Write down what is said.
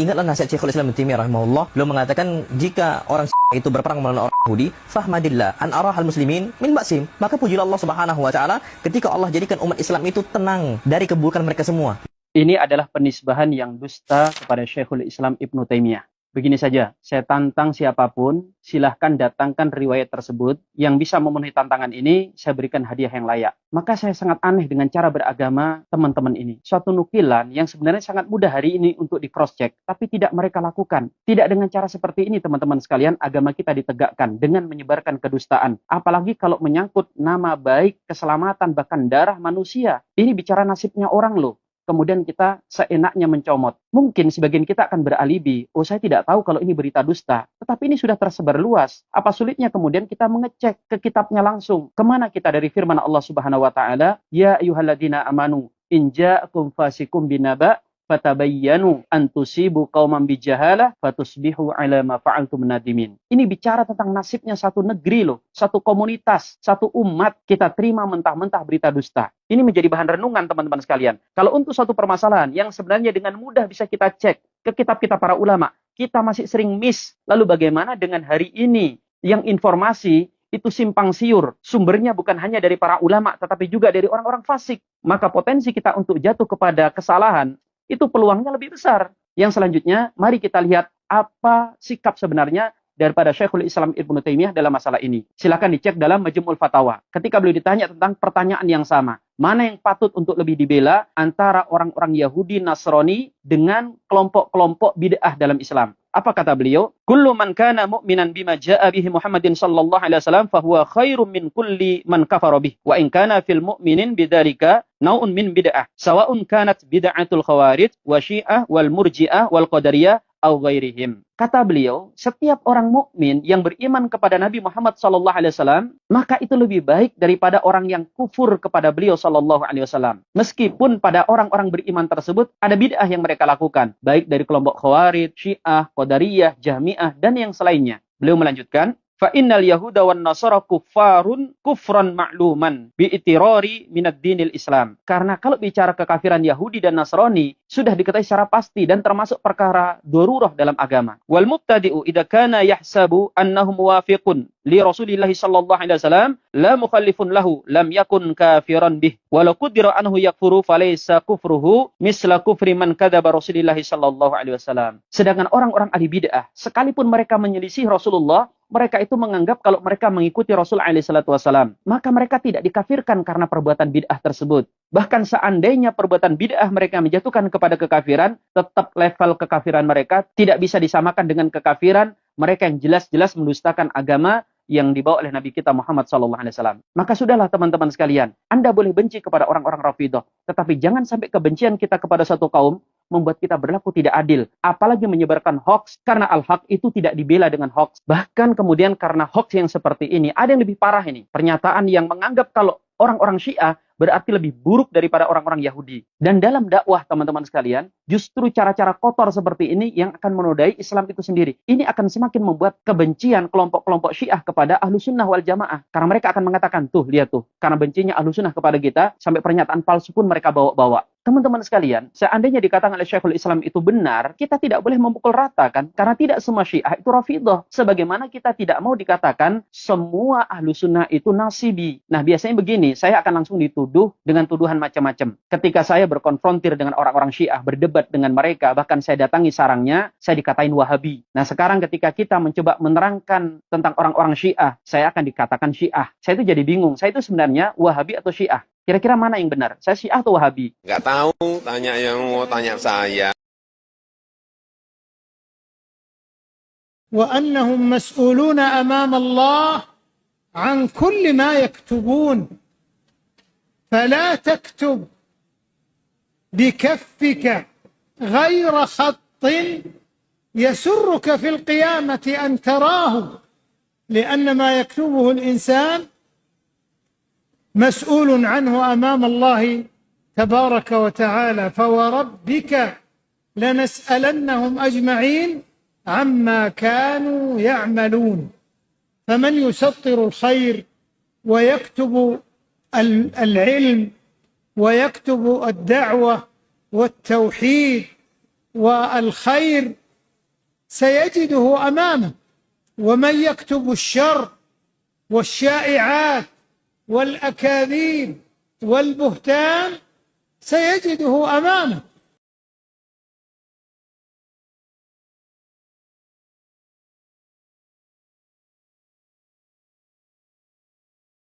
Ingatlah nasihat Syekhul Islam Ibnu Taimiyah rahimahullah. Beliau mengatakan jika orang itu berperang melawan orang Yahudi, fahmadillah an arahal muslimin min ba'sim. Maka pujilah Allah Subhanahu wa taala ketika Allah jadikan umat Islam itu tenang dari keburukan mereka semua. Ini adalah penisbahan yang dusta kepada Syekhul Islam Ibnu Taimiyah. Begini saja, saya tantang siapapun, silahkan datangkan riwayat tersebut. Yang bisa memenuhi tantangan ini, saya berikan hadiah yang layak. Maka saya sangat aneh dengan cara beragama teman-teman ini. Suatu nukilan yang sebenarnya sangat mudah hari ini untuk di cross-check, tapi tidak mereka lakukan. Tidak dengan cara seperti ini, teman-teman sekalian, agama kita ditegakkan dengan menyebarkan kedustaan. Apalagi kalau menyangkut nama baik, keselamatan, bahkan darah manusia. Ini bicara nasibnya orang loh. Kemudian kita seenaknya mencomot. Mungkin sebagian kita akan beralibi, oh saya tidak tahu kalau ini berita dusta. Tetapi ini sudah tersebar luas. Apa sulitnya kemudian kita mengecek ke kitabnya langsung. Kemana kita dari firman Allah Subhanahu wa taala, ya ayyuhalladzina amanu in ja'akum fasikum binaba fatabayyanu an tusibu qauman bijahalah fatusbihu ala ma fa'altum nadimin. Ini bicara tentang nasibnya satu negeri loh, satu komunitas, satu umat kita terima mentah-mentah berita dusta. Ini menjadi bahan renungan teman-teman sekalian. Kalau untuk suatu permasalahan yang sebenarnya dengan mudah bisa kita cek ke kitab-kitab para ulama, kita masih sering miss. Lalu bagaimana dengan hari ini yang informasi itu simpang siur, sumbernya bukan hanya dari para ulama tetapi juga dari orang-orang fasik. Maka potensi kita untuk jatuh kepada kesalahan itu peluangnya lebih besar. Yang selanjutnya, mari kita lihat apa sikap sebenarnya daripada Syekhul Islam Ibnu Taimiyah dalam masalah ini. Silakan dicek dalam Majmu'ul Fatawa. Ketika beliau ditanya tentang pertanyaan yang sama, mana yang patut untuk lebih dibela antara orang-orang Yahudi Nasrani dengan kelompok-kelompok bid'ah dalam Islam? Apa kata beliau? Kullu man kana mu'minan bima ja'a bihi Muhammadin sallallahu alaihi wasallam fahuwa khairum min kulli man kafara bih. Wa in kana fil mu'minin bidzalika nau'un min bid'ah. Sawa'un kanat bid'atul khawarij wa syi'ah wal murji'ah wal qadariyah au ghairihim. Kata beliau, setiap orang mukmin yang beriman kepada Nabi Muhammad sallallahu alaihi wasallam, maka itu lebih baik daripada orang yang kufur kepada beliau sallallahu alaihi wasallam. Meskipun pada orang-orang beriman tersebut ada bid'ah yang mereka lakukan, baik dari kelompok Khawarij, Syiah, Qadariyah, Jahmiyah dan yang selainnya. Beliau melanjutkan, fa innal yahuda wan nasara kuffarun kufran ma'luman bi itirari minad dinil Islam. Karena kalau bicara kekafiran Yahudi dan Nasrani sudah diketahui secara pasti dan termasuk perkara darurah dalam agama. Wal mubtadi'u idza kana yahsabu annahu muwafiqun li Rasulillah sallallahu alaihi wasallam la mukhallifun lahu lam yakun kafiran bih. Walau qudira anhu yakfuru falaysa kufruhu misla kufri man kadzaba Rasulillah sallallahu alaihi wasallam. Sedangkan orang-orang ahli bid'ah sekalipun mereka menyelisih Rasulullah, mereka itu menganggap kalau mereka mengikuti Rasul alaihi salatu wasallam, maka mereka tidak dikafirkan karena perbuatan bid'ah tersebut. Bahkan seandainya perbuatan bid'ah mereka menjatuhkan kepada kekafiran, tetap level kekafiran mereka tidak bisa disamakan dengan kekafiran mereka yang jelas-jelas mendustakan agama yang dibawa oleh Nabi kita Muhammad SAW. Maka sudahlah teman-teman sekalian, Anda boleh benci kepada orang-orang Rafidhah, tetapi jangan sampai kebencian kita kepada satu kaum membuat kita berlaku tidak adil. Apalagi menyebarkan hoax, karena al-haq itu tidak dibela dengan hoax. Bahkan kemudian karena hoax yang seperti ini, ada yang lebih parah ini. Pernyataan yang menganggap kalau orang-orang Syiah berarti lebih buruk daripada orang-orang Yahudi. Dan dalam dakwah teman-teman sekalian, justru cara-cara kotor seperti ini yang akan menodai Islam itu sendiri. Ini akan semakin membuat kebencian kelompok-kelompok Syiah kepada Ahlu Sunnah wal Jamaah. Karena mereka akan mengatakan, tuh lihat tuh, karena bencinya Ahlu Sunnah kepada kita, sampai pernyataan palsu pun mereka bawa-bawa. Teman-teman sekalian, seandainya dikatakan oleh Syekhul Islam itu benar, kita tidak boleh memukul rata kan? Karena tidak semua Syiah itu Rafidhah. Sebagaimana kita tidak mau dikatakan semua Ahlu Sunnah itu nasibi. Nah biasanya begini, saya akan langsung dituduh dengan tuduhan macam-macam. Ketika saya berkonfrontir dengan orang-orang Syiah, berdebat dengan mereka, bahkan saya datangi sarangnya, saya dikatain Wahabi. Nah sekarang ketika kita mencoba menerangkan tentang orang-orang Syiah, saya akan dikatakan Syiah. Saya itu jadi bingung, saya itu sebenarnya Wahabi atau Syiah? Kira-kira mana yang benar? Saya Syiah atau Wahabi? Nggak tahu, tanya yang mau tanya saya. وأنهم مسؤولون أمام الله عن كل ما يكتبون فلا تكتب بكفك غير خط يسرك في القيامة أن تراه لأن ما يكتبه الإنسان مسؤول عنه أمام الله تبارك وتعالى فوربك لنسألنهم أجمعين عما كانوا يعملون فمن يسطر الخير ويكتب العلم ويكتب الدعوة والتوحيد والخير سيجده أمامه، ومن يكتب الشر والشائعات والأكاذيب والبهتان سيجده أمامه.